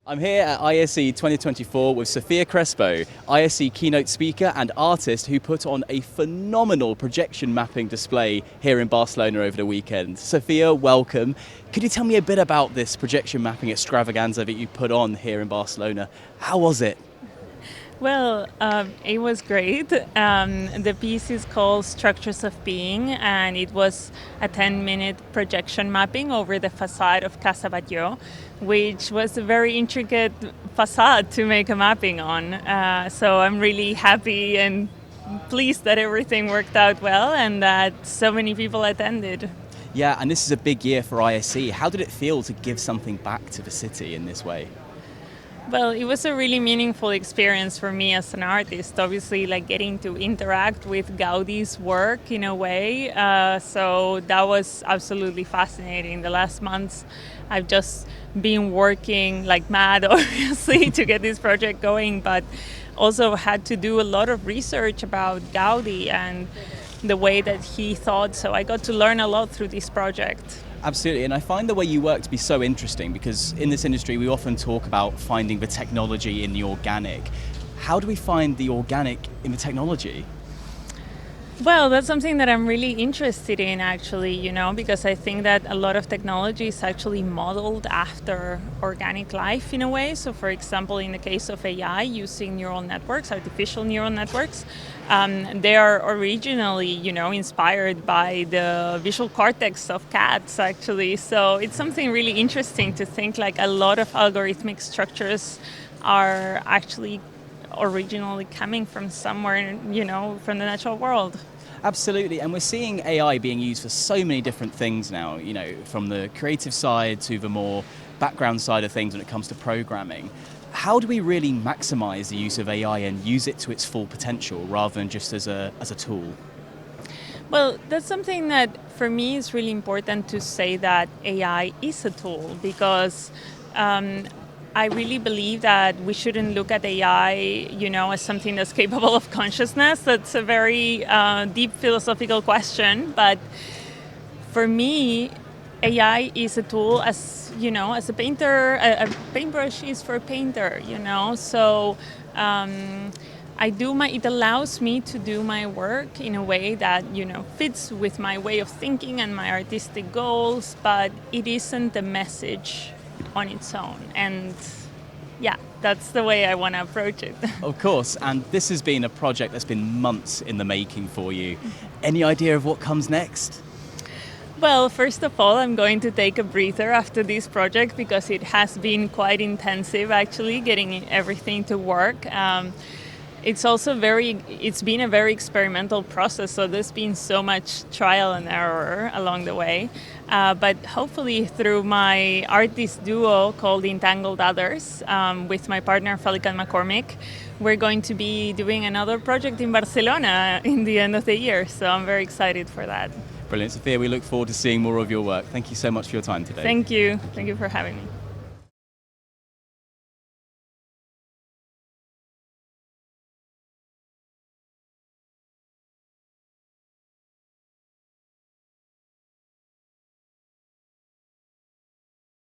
I'm here at ISE 2024 with Sofia Crespo, ISE keynote speaker and artist who put on a phenomenal projection mapping display here in Barcelona over the weekend. Sofia, welcome. Could you tell me a bit about this projection mapping extravaganza that you put on here in Barcelona? How was it? Well, it was great. The piece is called Structures of Being, and it was a 10-minute projection mapping over the facade of Casa Batlló, which was a very intricate facade to make a mapping on. So I'm really happy and pleased that everything worked out well and that so many people attended. Yeah, and this is a big year for ISE. How did it feel to give something back to the city in this way? Well, it was a really meaningful experience for me as an artist, obviously, like getting to interact with Gaudi's work in a way. So that was absolutely fascinating. The last months, I've just been working like mad, obviously, to get this project going, but also had to do a lot of research about Gaudi and the way that he thought. So I got to learn a lot through this project. Absolutely, and I find the way you work to be so interesting because in this industry we often talk about finding the technology in the organic. How do we find the organic in the technology? Well, that's something that I'm really interested in actually, because I think that a lot of technology is actually modeled after organic life in a way. So for example, in the case of AI, using neural networks, artificial neural networks, they are originally, inspired by the visual cortex of cats actually. So it's something really interesting to think like a lot of algorithmic structures are actually originally coming from somewhere, from the natural world. Absolutely, and we're seeing AI being used for so many different things now, from the creative side to the more background side of things when it comes to programming. How do we really maximize the use of AI and use it to its full potential rather than just as a tool? Well, that's something that for me is really important to say that AI is a tool because I really believe that we shouldn't look at AI, as something that's capable of consciousness. That's a very deep philosophical question. But for me, AI is a tool as a painter, a paintbrush is for a painter, So it allows me to do my work in a way that, fits with my way of thinking and my artistic goals, but it isn't a message on its own. And yeah, that's the way I want to approach it. Of course, and this has been a project that's been months in the making for you. Any idea of what comes next? Well, first of all, I'm going to take a breather after this project because it has been quite intensive actually, getting everything to work. It's been a very experimental process, so there's been so much trial and error along the way. But hopefully through my artist duo called Entangled Others, with my partner Felican McCormick, we're going to be doing another project in Barcelona in the end of the year. So I'm very excited for that. Brilliant, Sofia. We look forward to seeing more of your work. Thank you so much for your time today. Thank you. Thank you for having me.